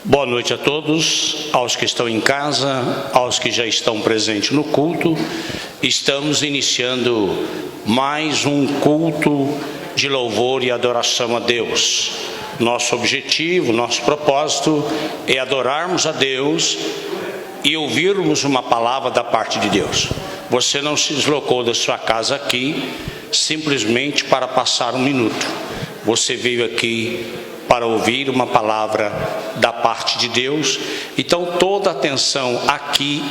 Boa noite a todos, aos que estão em casa, aos que já estão presentes no culto. Estamos iniciando mais um culto de louvor e adoração a Deus. Nosso objetivo, nosso propósito é adorarmos a Deus e ouvirmos uma palavra da parte de Deus. Você não se deslocou da sua casa aqui simplesmente para passar um minuto. Você veio aqui para ouvir uma palavra da parte de Deus. Então toda atenção aqui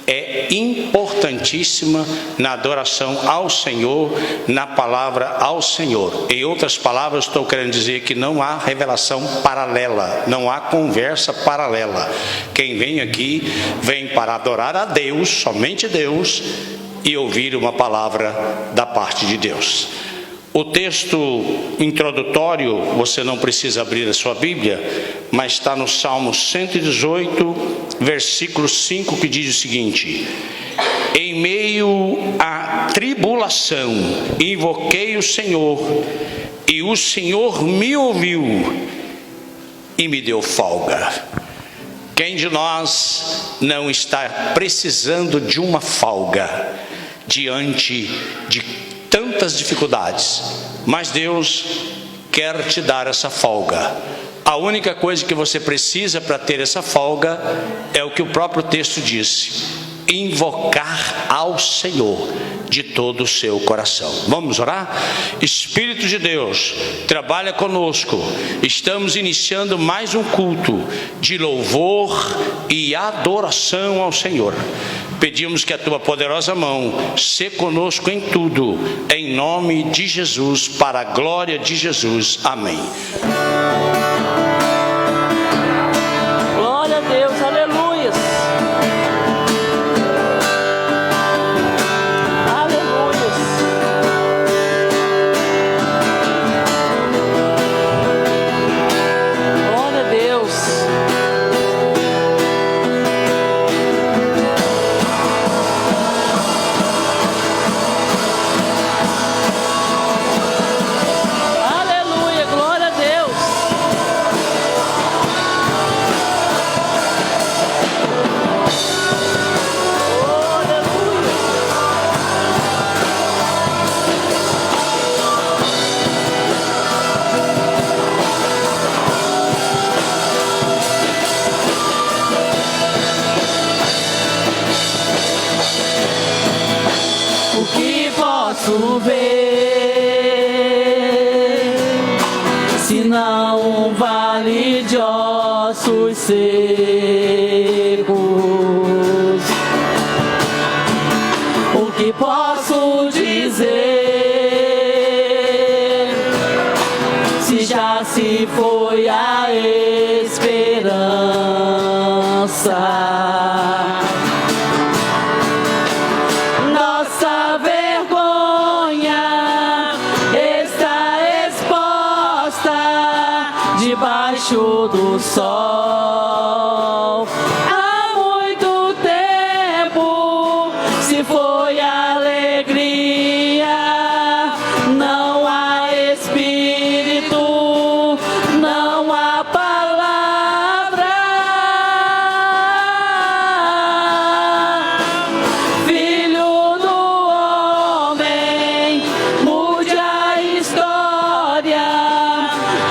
é importantíssima na adoração ao Senhor, na palavra ao Senhor. Em outras palavras, estou querendo dizer que não há revelação paralela, não há conversa paralela. Quem vem aqui, vem para adorar a Deus, somente Deus, e ouvir uma palavra da parte de Deus. O texto introdutório, você não precisa abrir a sua Bíblia, mas está no Salmo 118, versículo 5, que diz o seguinte: em meio à tribulação, invoquei o Senhor, e o Senhor me ouviu e me deu folga. Quem de nós não está precisando de uma folga diante de tantas dificuldades? Mas Deus quer te dar essa folga. A única coisa que você precisa para ter essa folga é o que o próprio texto disse: invocar ao Senhor de todo o seu coração. Vamos orar? Espírito de Deus, trabalha conosco. Estamos iniciando mais um culto de louvor e adoração ao Senhor. Pedimos que a tua poderosa mão seja conosco em tudo, em nome de Jesus, para a glória de Jesus. Amém. Glória a Deus, aleluia.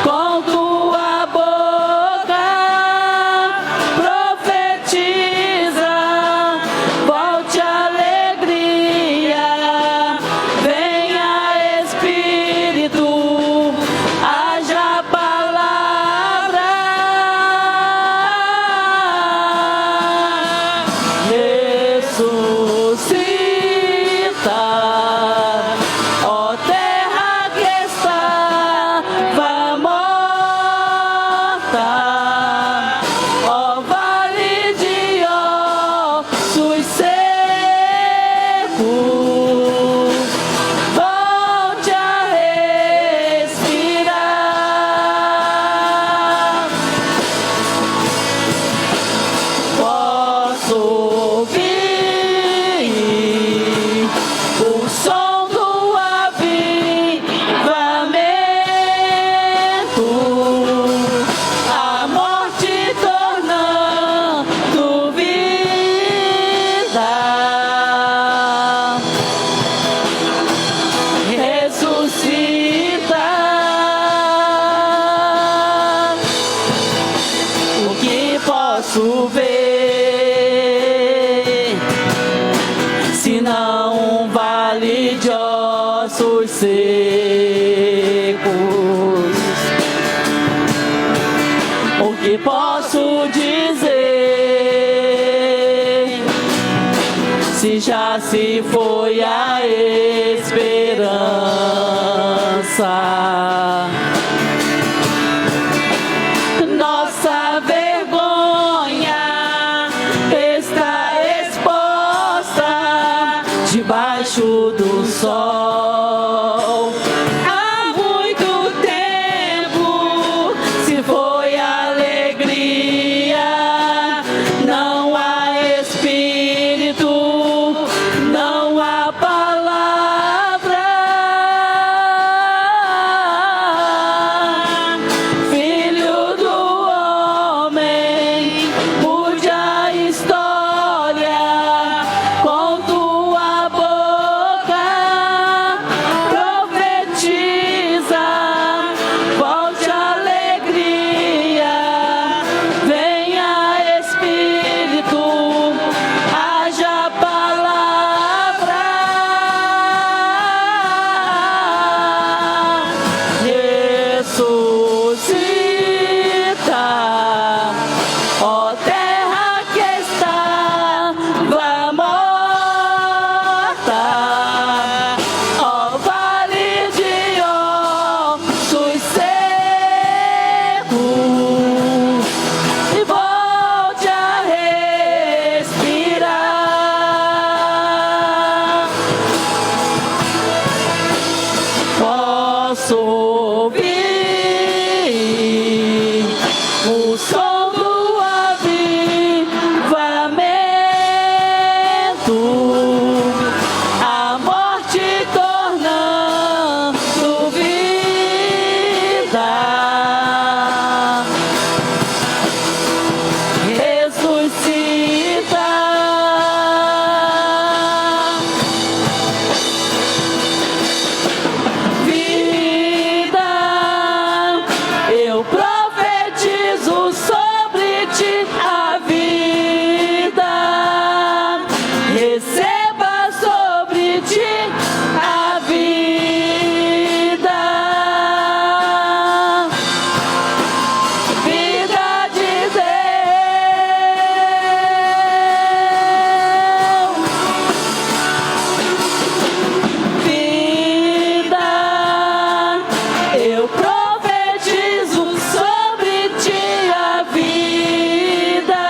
Com tua boca O que posso dizer? Se já se foi a esperança, nossa vergonha está exposta debaixo do sol. Há muito tempo se foi a alegria, não há espírito, não há palavra. Filho do homem, mude a história com tua boca, profetiza, volte a alegria, venha Espírito, haja palavra. Ressuscita, ó terra que estava morta, ó vale de ossos secos, e volte a respirar. Posso ouvir o som do avivamento, a morte tornando vida. Ressuscita. Vida, eu profetizo sobre ti a vida. Receba sobre ti a vida. Vida de Deus. Vida, eu profetizo sobre ti a vida.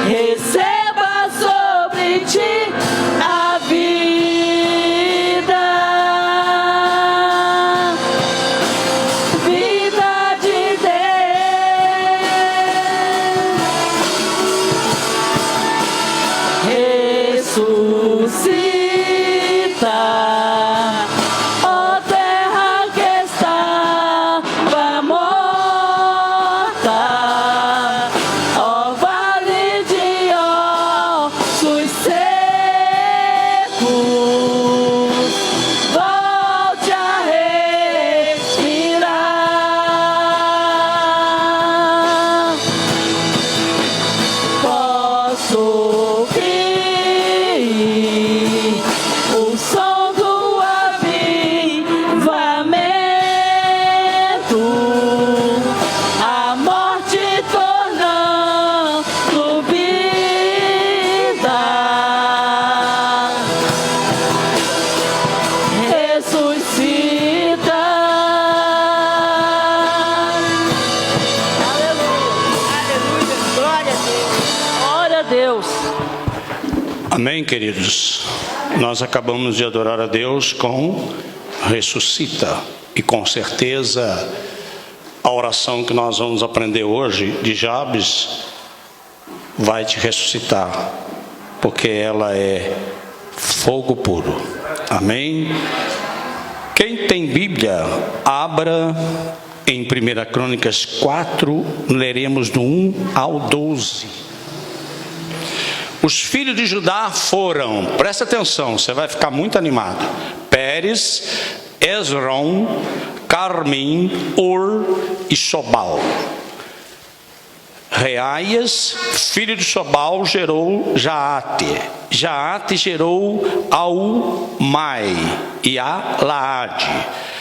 Receba sobre ti a vida. Vida de Deus. Ressuscita, ó terra que estava morta, ó vale de ossos secos, volte a respirar. Posso ouvir o som do avivamento, a morte tornando vida. Ressuscita. Aleluia, glória a Deus. Glória a Deus. Amém, queridos? Nós acabamos de adorar a Deus com ressuscita. E com certeza a oração que nós vamos aprender hoje de Jabes vai te ressuscitar, porque ela é fogo puro. Amém? Quem tem Bíblia, abra em 1 Crônicas 4, leremos do 1 ao 12. Os filhos de Judá foram, presta atenção, você vai ficar muito animado: Pérez, Esrom, Carmim, Ur e Sobal. Reaias, filho de Sobal, gerou Jaate. Jaate gerou Aumai e a Laade.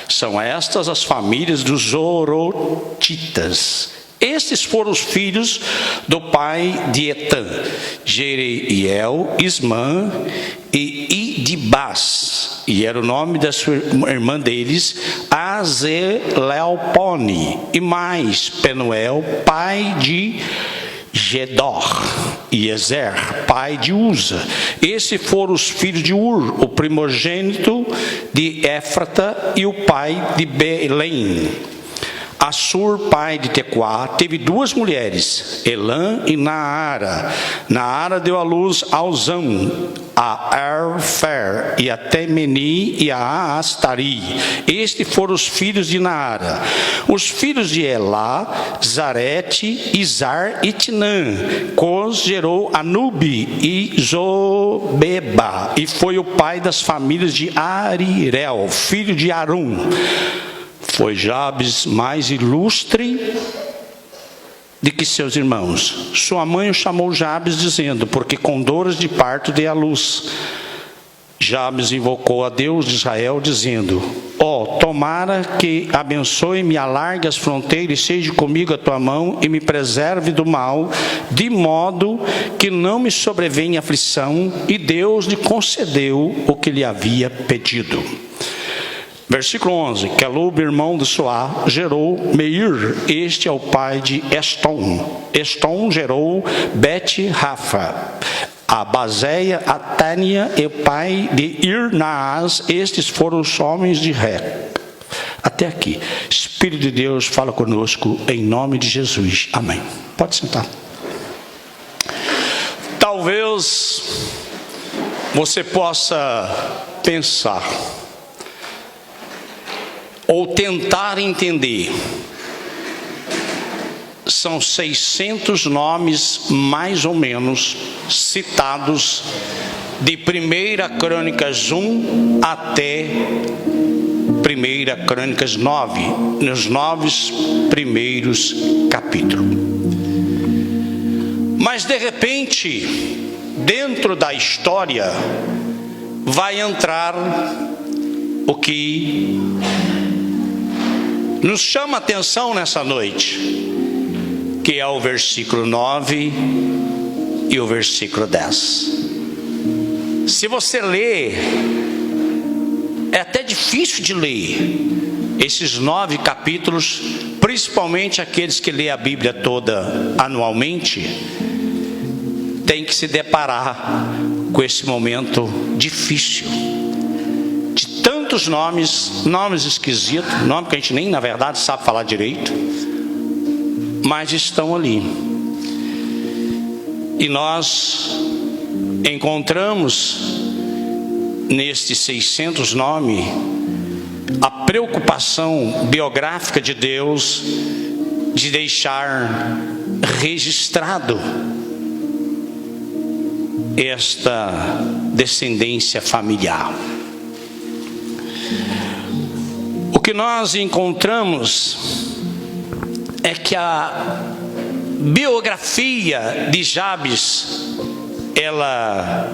São estas as famílias dos Zorotitas. Estes foram os filhos do pai de Etã: Jeriel, Ismã e Idibás. E era o nome da sua irmã deles, Azelelpone. E mais, Penuel, pai de Gedor, e Ezer, pai de Uza. Esses foram os filhos de Ur, o primogênito de Éfrata e o pai de Belém. Assur, pai de Tecoá, teve duas mulheres, Elã e Naara. Naara deu à luz a Uzão, a Arfer, e a Temeni e a Astari. Estes foram os filhos de Naara. Os filhos de Elá, Zarete, Izar e Tinã. Cos gerou Anubi e Zobeba, e foi o pai das famílias de Arirel, filho de Arum. Foi Jabes mais ilustre do que seus irmãos. Sua mãe o chamou Jabes, dizendo: porque com dores de parto dei à luz. Jabes invocou a Deus de Israel, dizendo: tomara que abençoe-me, alargue as fronteiras, seja comigo a tua mão e me preserve do mal, de modo que não me sobrevenha aflição. E Deus lhe concedeu o que lhe havia pedido. Versículo 11. Quelub, irmão de Suá, gerou Meir. Este é o pai de Estom. Estom gerou Bet-Rafa, a Bazeia, a Tânia e o pai de Irnaás. Estes foram os homens de Ré. Até aqui. Espírito de Deus, fala conosco em nome de Jesus. Amém. Pode sentar. Talvez você possa pensar ou tentar entender. São 600 nomes, mais ou menos, citados de 1 Crônicas 1 até 1 Crônicas 9, nos 9 primeiros capítulos. Mas de repente, dentro da história, vai entrar o que nos chama a atenção nessa noite, que é o versículo 9 e o versículo 10. Se você ler, é até difícil de ler esses 9 capítulos, principalmente aqueles que lê a Bíblia toda anualmente, tem que se deparar com esse momento difícil. Tantos nomes esquisitos, nome que a gente nem na verdade sabe falar direito, mas estão ali. E nós encontramos nestes 600 nomes a preocupação biográfica de Deus de deixar registrado esta descendência familiar. O que nós encontramos é que a biografia de Jabes, ela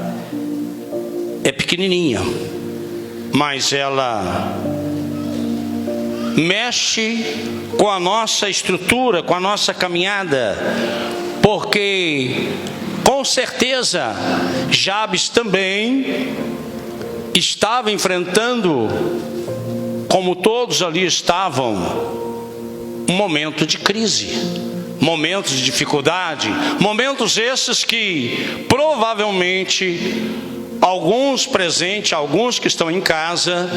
é pequenininha, mas ela mexe com a nossa estrutura, com a nossa caminhada, porque com certeza Jabes também estava enfrentando, como todos ali estavam, um momento de crise, momentos de dificuldade, momentos esses que provavelmente alguns presentes, alguns que estão em casa,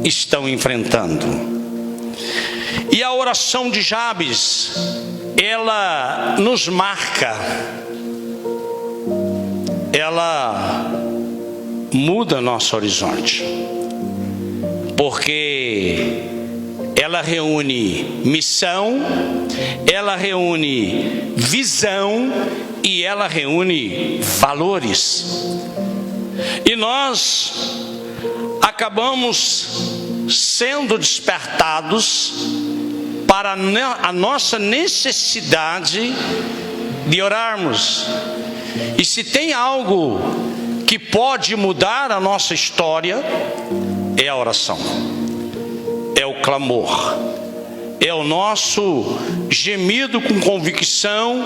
estão enfrentando. E a oração de Jabes, ela nos marca, ela muda nosso horizonte, porque ela reúne missão, ela reúne visão e ela reúne valores. E nós acabamos sendo despertados para a nossa necessidade de orarmos. E se tem algo que pode mudar a nossa história, é a oração, é o clamor, é o nosso gemido com convicção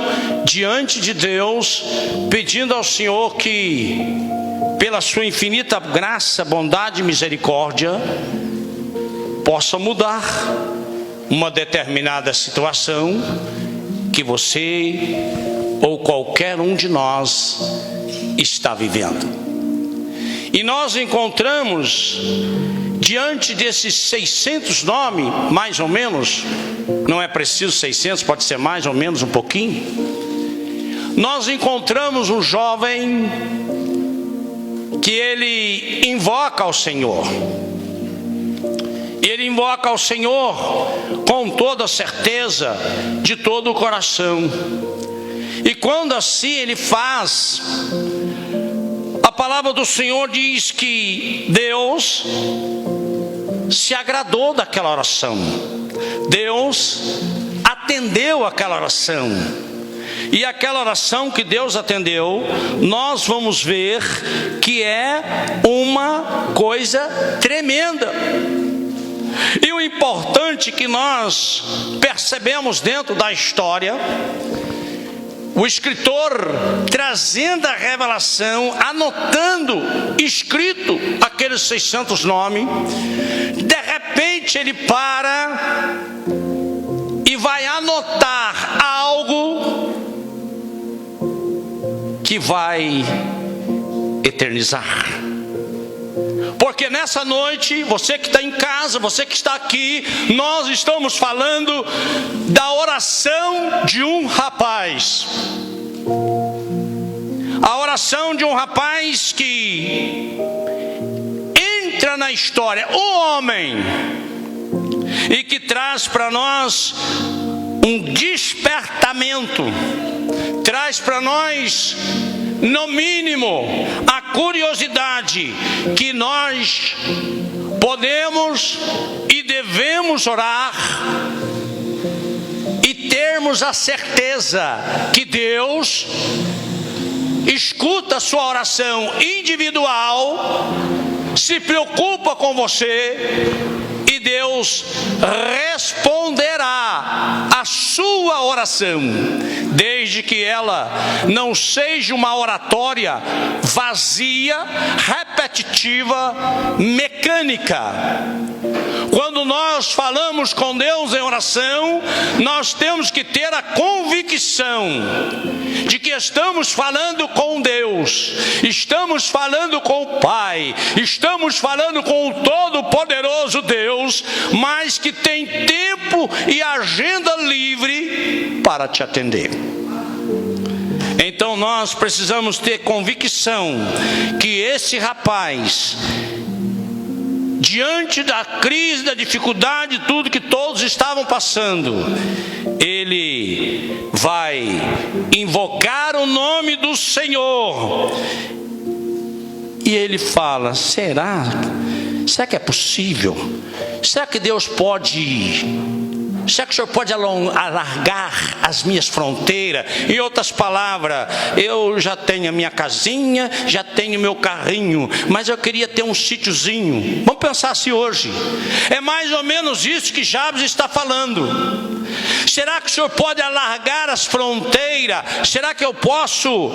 diante de Deus, pedindo ao Senhor que, pela sua infinita graça, bondade e misericórdia, possa mudar uma determinada situação que você ou qualquer um de nós está vivendo. E nós encontramos diante desses 600 nomes, mais ou menos, não é preciso 600, pode ser mais ou menos um pouquinho, nós encontramos um jovem que ele invoca ao Senhor. Ele invoca ao Senhor com toda a certeza de todo o coração. E quando assim ele faz, a palavra do Senhor diz que Deus se agradou daquela oração. Deus atendeu aquela oração. E aquela oração que Deus atendeu, nós vamos ver que é uma coisa tremenda. E o importante que nós percebemos dentro da história, o escritor trazendo a revelação, anotando, escrito aqueles 600 nomes, de repente ele para e vai anotar algo que vai eternizar. Porque nessa noite, você que está em casa, você que está aqui, nós estamos falando da oração de um rapaz. A oração de um rapaz que entra na história, um homem, e que traz para nós um despertamento, traz para nós, no mínimo, a curiosidade que nós podemos e devemos orar e termos a certeza que Deus escuta a sua oração individual, se preocupa com você e Deus responderá a sua oração, desde que ela não seja uma oratória vazia, repetitiva, mecânica. Quando nós falamos com Deus em oração, nós temos que ter a convicção de que estamos falando com Deus, estamos falando com o Pai, estamos falando com o Todo-Poderoso Deus, mas que tem tempo e agenda livre para te atender. Então nós precisamos ter convicção que esse rapaz, diante da crise, da dificuldade, tudo que todos estavam passando, ele vai invocar o nome do Senhor. E ele fala: será que é possível? Será que Deus pode? Será que o Senhor pode alargar as minhas fronteiras? Em outras palavras, eu já tenho a minha casinha, já tenho meu carrinho, mas eu queria ter um sítiozinho. Vamos pensar assim hoje. É mais ou menos isso que Jabes está falando. Será que o Senhor pode alargar as fronteiras? Será que eu posso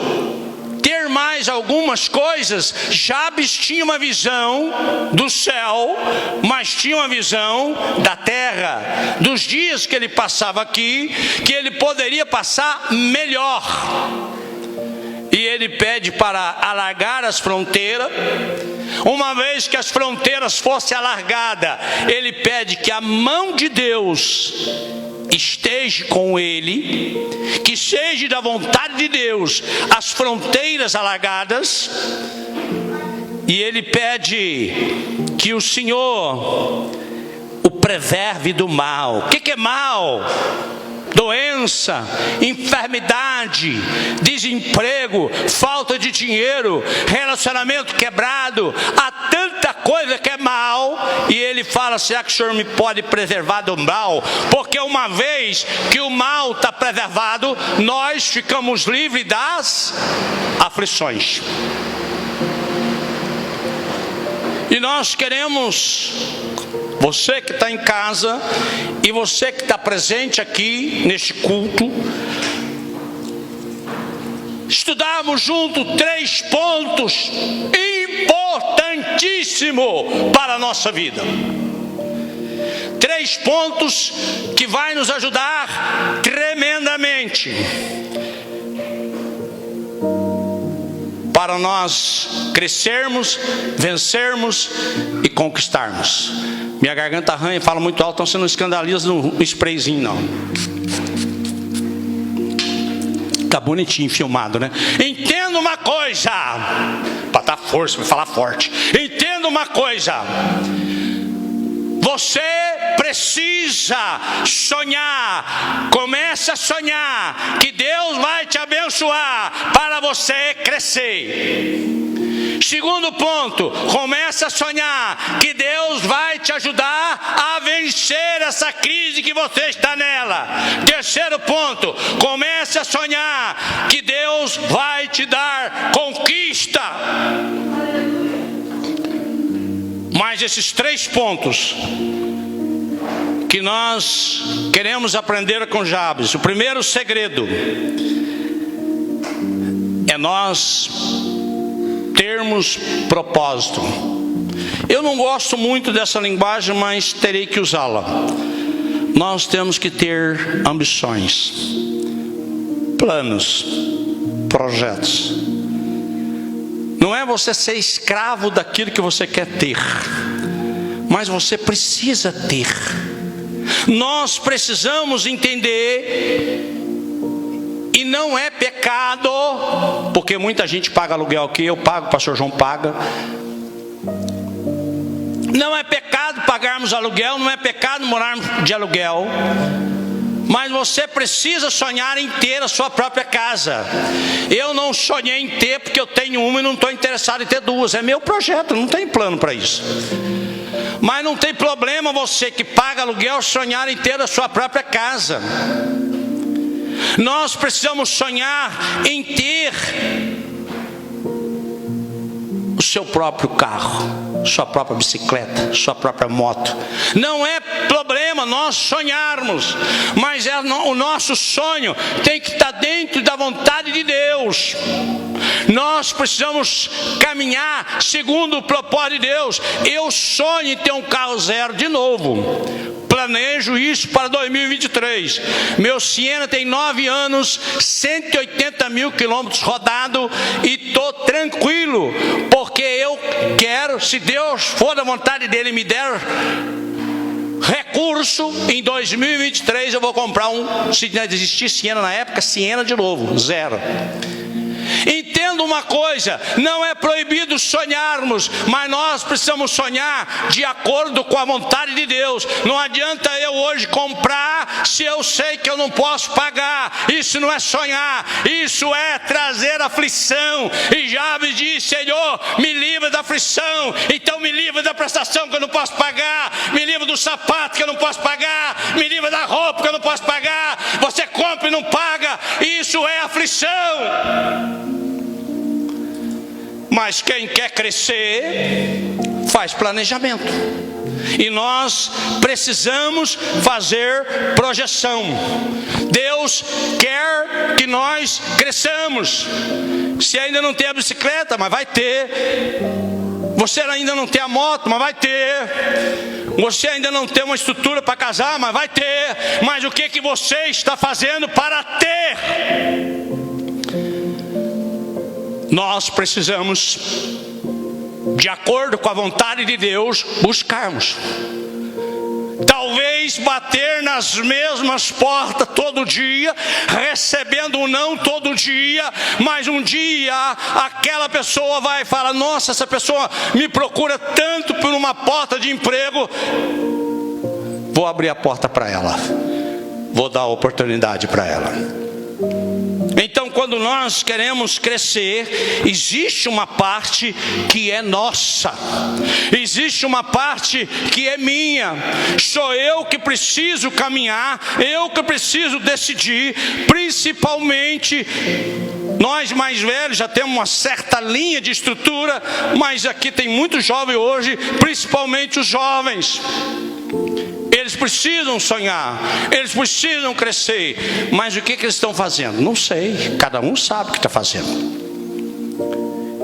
ter mais algumas coisas? Jabes tinha uma visão do céu, mas tinha uma visão da terra, dos dias que ele passava aqui, que ele poderia passar melhor. E ele pede para alargar as fronteiras. Uma vez que as fronteiras fossem alargadas, ele pede que a mão de Deus esteja com ele, que seja da vontade de Deus as fronteiras alargadas. E ele pede que o Senhor o preserve do mal. O que é mal? Doença, enfermidade, desemprego, falta de dinheiro, relacionamento quebrado. Há tanta coisa que é mal, e ele fala: será que o Senhor me pode preservar do mal? Porque uma vez que o mal está preservado, nós ficamos livres das aflições. E nós queremos, você que está em casa e você que está presente aqui neste culto, estudarmos junto 3 pontos importantíssimos para a nossa vida. 3 pontos que vai nos ajudar tremendamente para nós crescermos, vencermos e conquistarmos. Minha garganta arranha e fala muito alto, então você não escandaliza no sprayzinho não. Tá bonitinho filmado, né? Entenda uma coisa, para dar força, para falar forte. Entenda uma coisa. Você precisa sonhar. Comece a sonhar que Deus vai te abençoar para você crescer. Segundo ponto, comece a sonhar que Deus vai te ajudar a vencer essa crise que você está nela. Terceiro ponto, comece a sonhar que Deus vai te dar conquista. Mas esses 3 pontos que nós queremos aprender com Jabes. O primeiro segredo é nós termos propósito. Eu não gosto muito dessa linguagem, mas terei que usá-la. Nós temos que ter ambições, planos, projetos. Não é você ser escravo daquilo que você quer ter, mas você precisa ter. Nós precisamos entender. E não é pecado, porque muita gente paga aluguel aqui, eu pago, o pastor João paga. Não é pecado pagarmos aluguel, não é pecado morarmos de aluguel. Mas você precisa sonhar em ter a sua própria casa. Eu não sonhei em ter porque eu tenho uma e não estou interessado em ter 2. É meu projeto, não tem plano para isso. Mas não tem problema você que paga aluguel sonhar em ter a sua própria casa. Nós precisamos sonhar em ter o seu próprio carro, sua própria bicicleta, sua própria moto. Não é problema nós sonharmos, mas o nosso sonho tem que estar dentro da vontade de Deus. Nós precisamos caminhar segundo o propósito de Deus. Eu sonho em ter um carro zero de novo. Planejo isso para 2023. Meu Siena tem 9 anos, 180 mil quilômetros rodados e estou tranquilo, porque eu quero, se Deus for da vontade dele me der recurso, em 2023 eu vou comprar se não existir Siena na época, Siena de novo, zero. Entenda uma coisa, não é proibido sonharmos, mas nós precisamos sonhar de acordo com a vontade de Deus. Não adianta eu hoje comprar se eu sei que eu não posso pagar. Isso não é sonhar, isso é trazer aflição. E Jabes disse: Senhor, me livra da aflição. Então me livra da prestação que eu não posso pagar, me livra do sapato que eu não posso pagar, me livra da roupa que eu não posso pagar. Você compra e não paga, isso é aflição. Mas quem quer crescer faz planejamento. E nós precisamos fazer projeção. Deus quer que nós cresçamos. Se ainda não tem a bicicleta, mas vai ter. Você ainda não tem a moto, mas vai ter. Você ainda não tem uma estrutura para casar, mas vai ter. Mas o que você está fazendo para ter? Nós precisamos, de acordo com a vontade de Deus, buscarmos. Talvez bater nas mesmas portas todo dia, recebendo um não todo dia, mas um dia aquela pessoa vai falar: nossa, essa pessoa me procura tanto por uma porta de emprego, vou abrir a porta para ela, vou dar a oportunidade para ela. Então, quando quando nós queremos crescer, existe uma parte que é nossa, existe uma parte que é minha. Sou eu que preciso caminhar, eu que preciso decidir. Principalmente nós mais velhos já temos uma certa linha de estrutura, mas aqui tem muito jovem hoje, principalmente os jovens. Eles precisam sonhar, eles precisam crescer, mas o que eles estão fazendo? Não sei, cada um sabe o que está fazendo.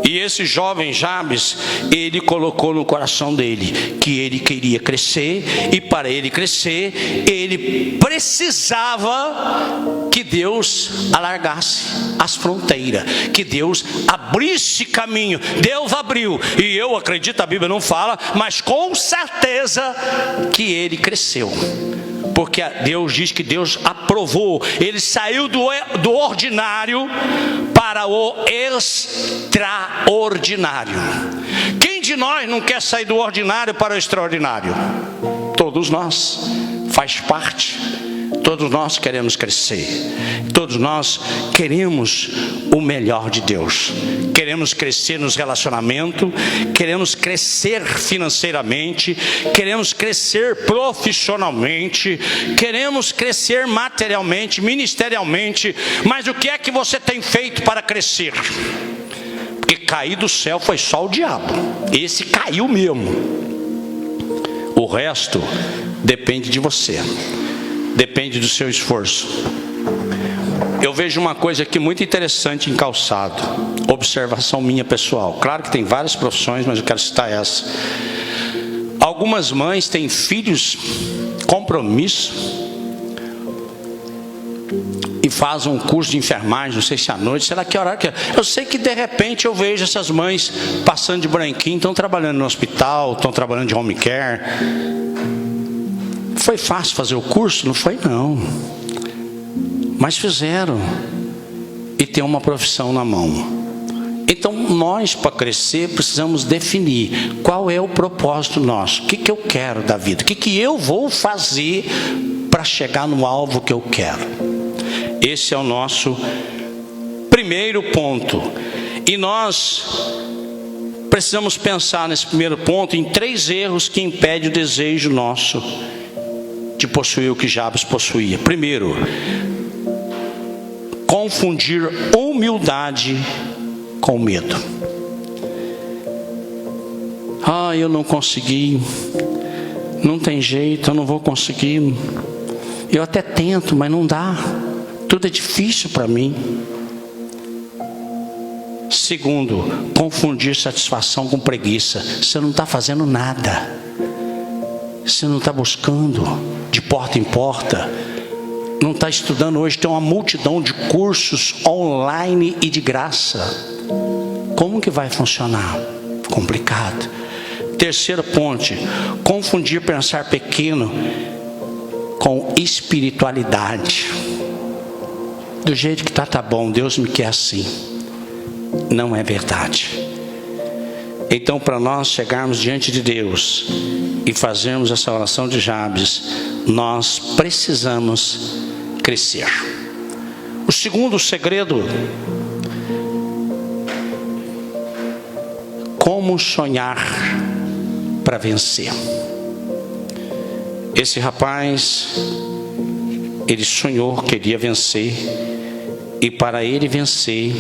E esse jovem Jabes, ele colocou no coração dele que ele queria crescer, e para ele crescer, ele precisava que Deus alargasse as fronteiras, que Deus abrisse caminho. Deus abriu, e eu acredito, a Bíblia não fala, mas com certeza que ele cresceu. Porque Deus diz que Deus aprovou. Ele saiu do ordinário para o extraordinário. Quem de nós não quer sair do ordinário para o extraordinário? Todos nós, faz parte. Todos nós queremos crescer. Todos nós queremos o melhor de Deus. Queremos crescer nos relacionamentos, queremos crescer financeiramente, queremos crescer profissionalmente, queremos crescer materialmente, ministerialmente. Mas o que é que você tem feito para crescer? Porque cair do céu foi só o diabo. Esse caiu mesmo. O resto depende de você. Depende do seu esforço. Eu vejo uma coisa aqui muito interessante em calçado. Observação minha pessoal. Claro que tem várias profissões, mas eu quero citar essa. Algumas mães têm filhos compromisso e fazem um curso de enfermagem, não sei se à noite, será que horário que é? Eu sei que de repente eu vejo essas mães passando de branquinho, estão trabalhando no hospital, estão trabalhando de home care. Foi fácil fazer o curso? Não foi não. Mas fizeram. E tem uma profissão na mão. Então nós, para crescer, precisamos definir qual é o propósito nosso. O que eu quero da vida? O que eu vou fazer para chegar no alvo que eu quero? Esse é o nosso primeiro ponto. E nós precisamos pensar nesse primeiro ponto em 3 erros que impedem o desejo nosso de possuir o que Jabes possuía. Primeiro, confundir humildade com medo. Eu não consegui, não tem jeito, eu não vou conseguir. Eu até tento, mas não dá. Tudo é difícil para mim. Segundo, confundir satisfação com preguiça. Você não está fazendo nada. Você não está buscando de porta em porta. Não está estudando hoje. Tem uma multidão de cursos online e de graça. Como que vai funcionar? Complicado. Terceiro ponto, confundir pensar pequeno com espiritualidade. Do jeito que tá bom, Deus me quer assim. Não é verdade. Então, para nós chegarmos diante de Deus e fazermos essa oração de Jabes, nós precisamos crescer. O segundo segredo: como sonhar para vencer. Esse rapaz, ele sonhou, queria vencer, e para ele vencer,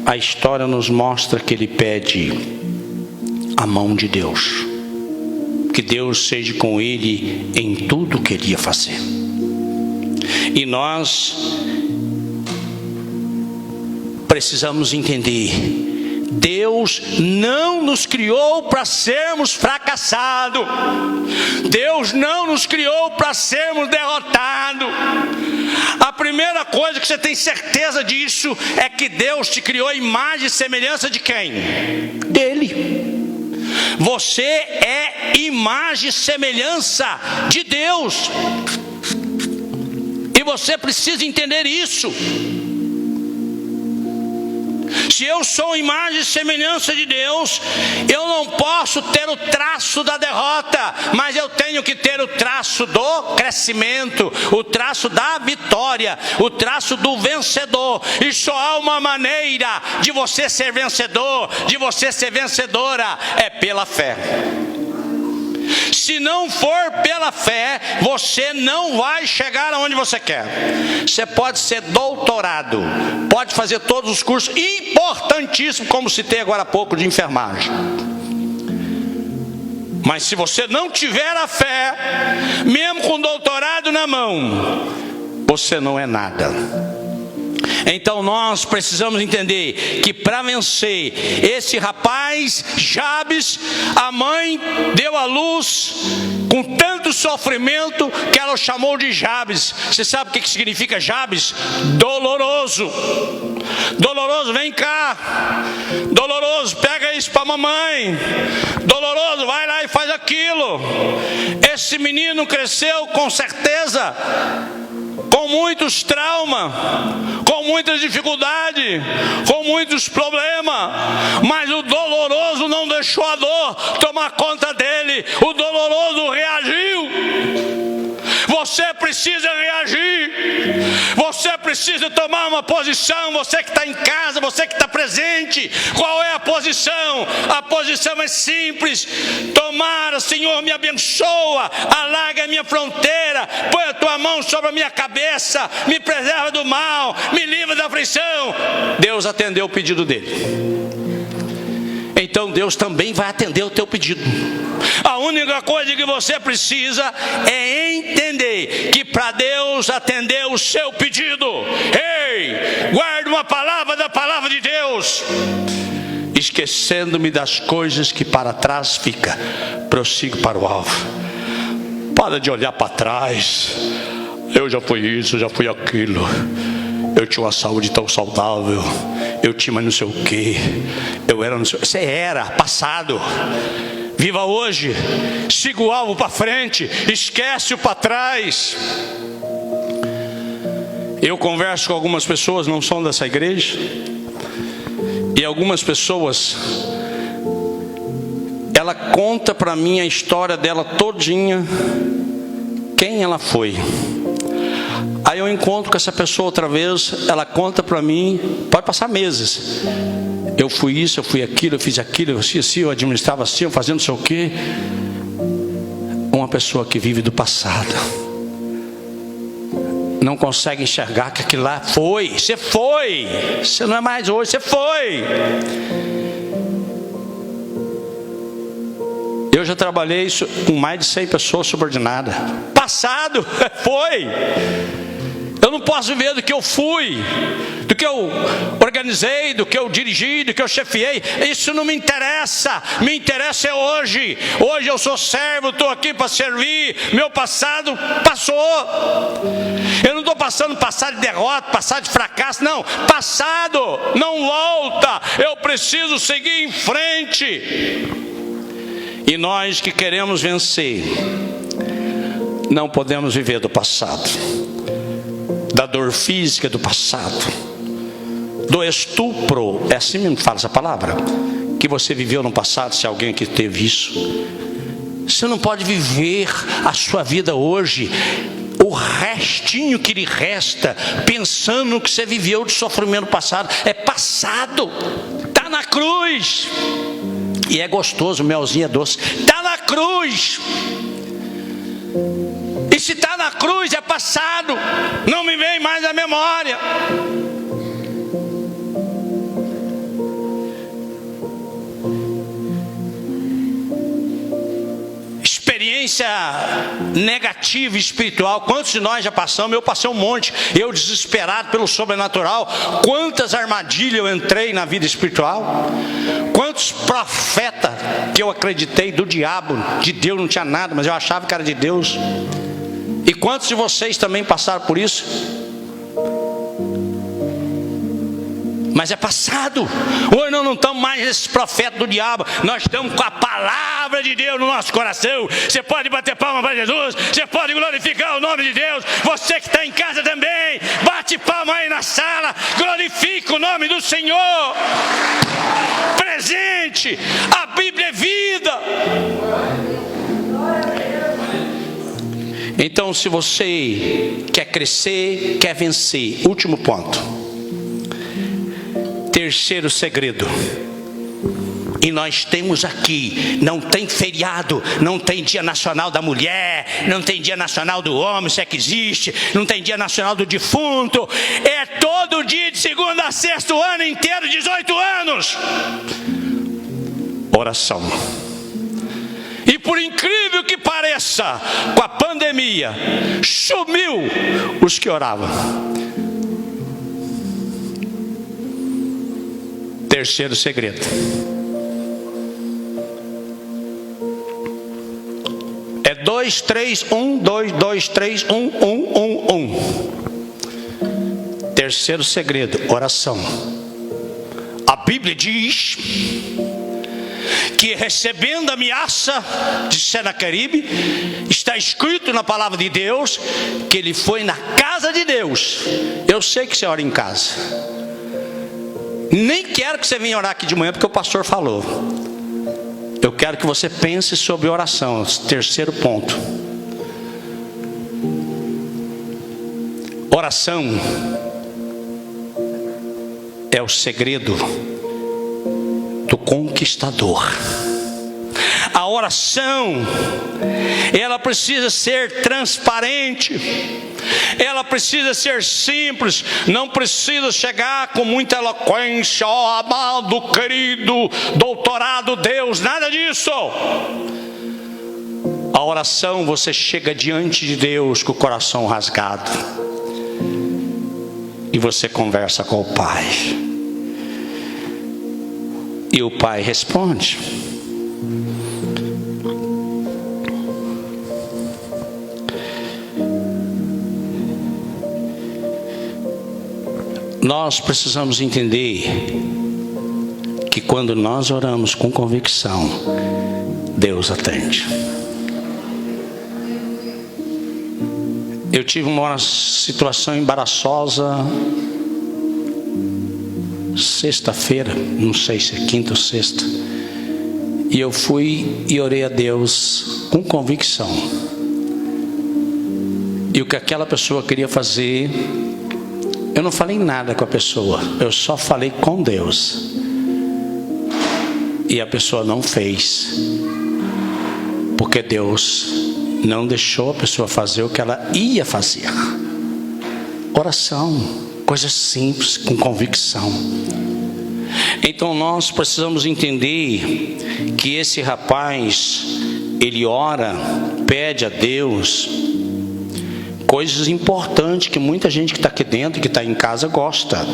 a história nos mostra que ele pede a mão de Deus, que Deus seja com ele em tudo que ele ia fazer. E nós precisamos entender: Deus não nos criou para sermos fracassados. Deus não nos criou para sermos derrotados. A primeira coisa que você tem certeza disso é que Deus te criou a imagem e semelhança de quem? Dele. Você é imagem e semelhança de Deus. E você precisa entender isso. Se eu sou imagem e semelhança de Deus, eu não posso ter o traço da derrota, mas eu tenho que ter o traço do crescimento, o traço da vitória, o traço do vencedor. E só há uma maneira de você ser vencedor, de você ser vencedora, é pela fé. Se não for pela fé, você não vai chegar aonde você quer. Você pode ser doutorado, pode fazer todos os cursos importantíssimos, como citei agora há pouco, de enfermagem. Mas se você não tiver a fé, mesmo com doutorado na mão, você não é nada. Então nós precisamos entender que para vencer esse rapaz, Jabes, a mãe deu à luz com tanto sofrimento que ela o chamou de Jabes. Você sabe o que significa Jabes? Doloroso. Doloroso, vem cá. Doloroso, pega isso para mamãe. Doloroso, vai lá e faz aquilo. Esse menino cresceu com certeza com muitos traumas, com muitas dificuldades, com muitos problemas, mas o doloroso não deixou a dor tomar conta dele, o doloroso reagiu. Você precisa reagir, você precisa tomar uma posição. Você que está em casa, você que está presente, qual é a posição? A posição é simples: tomara, Senhor, me abençoa, alarga a minha fronteira, põe a tua mão sobre a minha cabeça, me preserva do mal, me livra da aflição. Deus atendeu o pedido dele. Então Deus também vai atender o teu pedido. A única coisa que você precisa é entender que para Deus atender o seu pedido, ei, guarde uma palavra da palavra de Deus: esquecendo-me das coisas que para trás fica, prossigo para o alvo. Para de olhar para trás. Eu já fui isso, já fui aquilo. Eu tinha uma saúde tão saudável, eu tinha mais não sei o que, eu era não sei. Você era passado. Viva hoje, siga o alvo para frente, esquece o para trás. Eu converso com algumas pessoas, não são dessa igreja, e algumas pessoas, ela conta para mim a história dela todinha, quem ela foi. Aí eu encontro com essa pessoa outra vez, ela conta para mim, pode passar meses. Eu fui isso, eu fui aquilo, eu fiz aquilo, eu fiz assim, eu administrava assim, eu fazia não sei o quê. Uma pessoa que vive do passado não consegue enxergar que aquilo lá foi. Você não é mais hoje, você foi. Eu já trabalhei isso com mais de 100 pessoas subordinadas. Passado, foi. Eu não posso viver do que eu fui, do que eu organizei, do que eu dirigi, do que eu chefiei. Isso não me interessa. Me interessa é hoje. Hoje eu sou servo, estou aqui para servir. Meu passado passou. Eu não estou passando passado de derrota, passado de fracasso. Não, passado não volta. Eu preciso seguir em frente. E nós que queremos vencer, não podemos viver do passado, da dor física do passado, do estupro. É assim mesmo que fala essa palavra, que você viveu no passado. Se alguém aqui teve isso, você não pode viver a sua vida hoje, o restinho que lhe resta, pensando no que você viveu de sofrimento passado. É passado, está na cruz. E é gostoso, o melzinho é doce. Está na cruz. E se está na cruz é passado, não me vem mais à memória. Experiência negativa espiritual, quantos de nós já passamos? Eu passei um monte. Eu desesperado pelo sobrenatural, quantas armadilhas eu entrei na vida espiritual. Quantos profetas que eu acreditei do diabo, de Deus não tinha nada, mas eu achava que era de Deus. E quantos de vocês também passaram por isso? Mas é passado. Hoje nós não estamos mais nesses profetas do diabo. Nós estamos com a palavra de Deus no nosso coração. Você pode bater palma para Jesus, você pode glorificar o nome de Deus. Você que está em casa também, bate Bate palma aí na sala, glorifica o nome do Senhor. Presente, a Bíblia é vida. Então, se você quer crescer, quer vencer, último ponto. Terceiro segredo. E nós temos aqui, não tem feriado, não tem dia nacional da mulher, não tem dia nacional do homem, se é que existe, não tem dia nacional do defunto, é todo dia de segunda a sexta, o ano inteiro, 18 anos. Oração. E por incrível que pareça, com a pandemia, sumiu os que oravam. Terceiro segredo. É 2, 3, 1, 2, 2, 3, 1, 1, 1, 1. Terceiro segredo, oração. A Bíblia diz que recebendo a ameaça de Senaqueribe, está escrito na palavra de Deus, que ele foi na casa de Deus. Eu sei que você ora em casa. Nem quero que você venha orar aqui de manhã, porque o pastor falou. Eu quero que você pense sobre oração. Terceiro ponto. Oração é o segredo do conquistador. A oração, ela precisa ser transparente, ela precisa ser simples, não precisa chegar com muita eloquência, ó amado, querido, doutorado Deus, nada disso. A oração, você chega diante de Deus com o coração rasgado e você conversa com o Pai, e o Pai responde. Nós precisamos entender que quando nós oramos com convicção, Deus atende. Eu tive uma situação embaraçosa sexta-feira, não sei se é quinta ou sexta, e eu fui e orei a Deus com convicção. E o que aquela pessoa queria fazer, eu não falei nada com a pessoa, eu só falei com Deus. E a pessoa não fez, porque Deus não deixou a pessoa fazer o que ela ia fazer. Oração, coisa simples, com convicção. Então nós precisamos entender que esse rapaz, ele ora, pede a Deus coisas importantes que muita gente que está aqui dentro, que está em casa, gosta.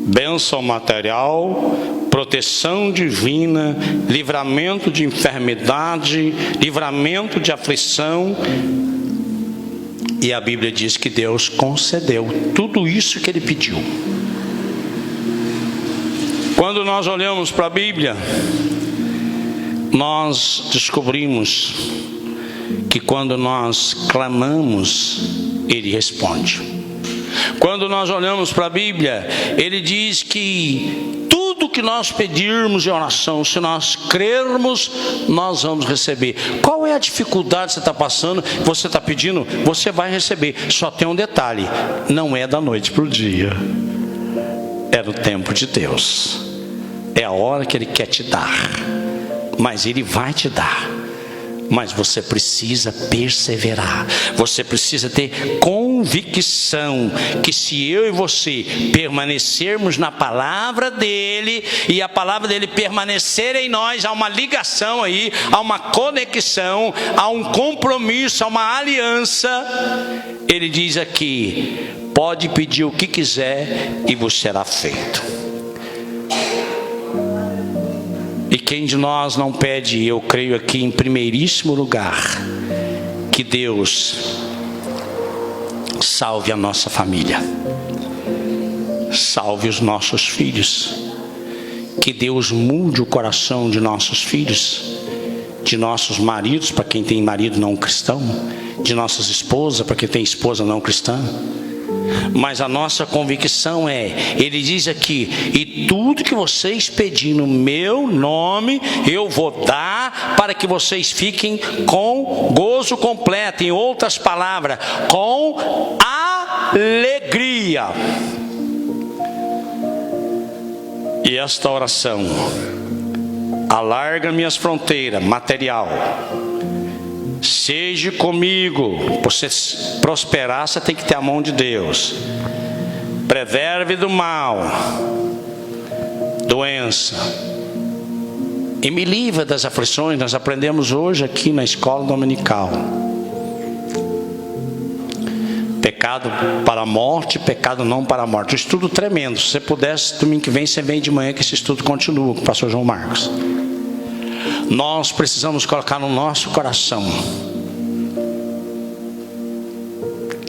Bênção material, proteção divina, livramento de enfermidade, livramento de aflição. E a Bíblia diz que Deus concedeu tudo isso que ele pediu. Quando nós olhamos para a Bíblia, nós descobrimos que quando nós clamamos, Ele responde. Quando nós olhamos para a Bíblia, Ele diz que tudo que nós pedirmos em oração, se nós crermos, nós vamos receber. Qual é a dificuldade que você está passando, você está pedindo, você vai receber. Só tem um detalhe, não é da noite para o dia, é no tempo de Deus. É a hora que Ele quer te dar, mas Ele vai te dar. Mas você precisa perseverar, você precisa ter convicção que se eu e você permanecermos na palavra dele, e a palavra dele permanecer em nós, há uma ligação aí, há uma conexão, há um compromisso, há uma aliança. Ele diz aqui, pode pedir o que quiser e vos será feito. E quem de nós não pede, eu creio aqui em primeiríssimo lugar, que Deus salve a nossa família, salve os nossos filhos, que Deus mude o coração de nossos filhos, de nossos maridos, para quem tem marido não cristão, de nossas esposas, para quem tem esposa não cristã. Mas a nossa convicção é, ele diz aqui: e tudo que vocês pedirem no meu nome, eu vou dar, para que vocês fiquem com gozo completo. Em outras palavras, com alegria. E esta oração: alarga minhas fronteiras, material. Seja comigo. Para você prosperar, você tem que ter a mão de Deus. Preserve do mal, doença, e me livra das aflições. Nós aprendemos hoje aqui na escola dominical: pecado para a morte, pecado não para a morte. Um estudo tremendo. Se você pudesse, domingo que vem, você vem de manhã, que esse estudo continua com o pastor João Marcos. Nós precisamos colocar no nosso coração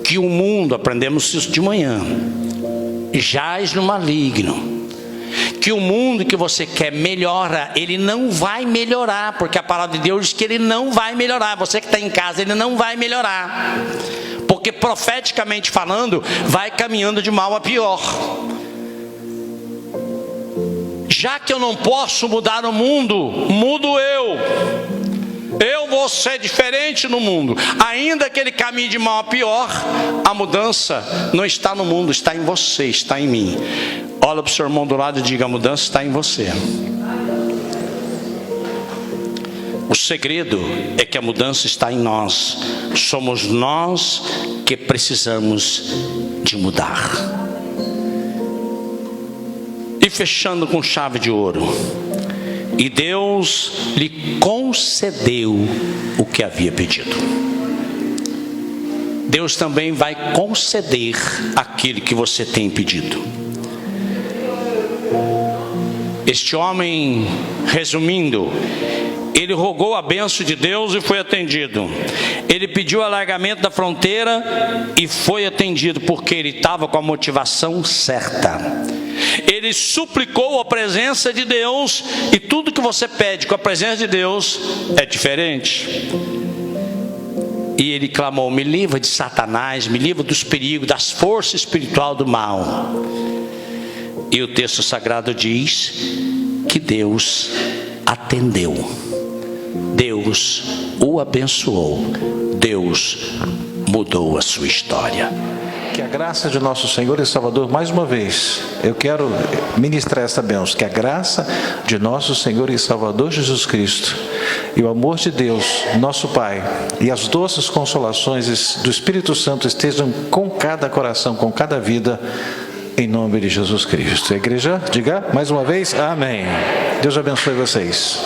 que o mundo, aprendemos isso de manhã, jaz no maligno. Que o mundo que você quer melhora, ele não vai melhorar, porque a palavra de Deus diz que ele não vai melhorar. Você que está em casa, ele não vai melhorar, porque profeticamente falando, vai caminhando de mal a pior. Já que eu não posso mudar o mundo, mudo eu. Eu vou ser diferente no mundo. Ainda que ele caminhe de mal a pior, a mudança não está no mundo, está em você, está em mim. Olha para o seu irmão do lado e diga: a mudança está em você. O segredo é que a mudança está em nós. Somos nós que precisamos de mudar. E fechando com chave de ouro: e Deus lhe concedeu o que havia pedido. Deus também vai conceder aquilo que você tem pedido. Este homem, resumindo, ele rogou a bênção de Deus e foi atendido. Ele pediu alargamento da fronteira e foi atendido, porque ele estava com a motivação certa. Ele suplicou a presença de Deus, e tudo que você pede com a presença de Deus é diferente. E ele clamou: me livra de Satanás, me livra dos perigos, das forças espirituais do mal. E o texto sagrado diz que Deus atendeu. Deus o abençoou. Deus mudou a sua história. Que a graça de nosso Senhor e Salvador, mais uma vez, eu quero ministrar esta bênção. Que a graça de nosso Senhor e Salvador Jesus Cristo e o amor de Deus, nosso Pai, e as doces consolações do Espírito Santo estejam com cada coração, com cada vida, em nome de Jesus Cristo. A igreja, diga mais uma vez, amém. Deus abençoe vocês.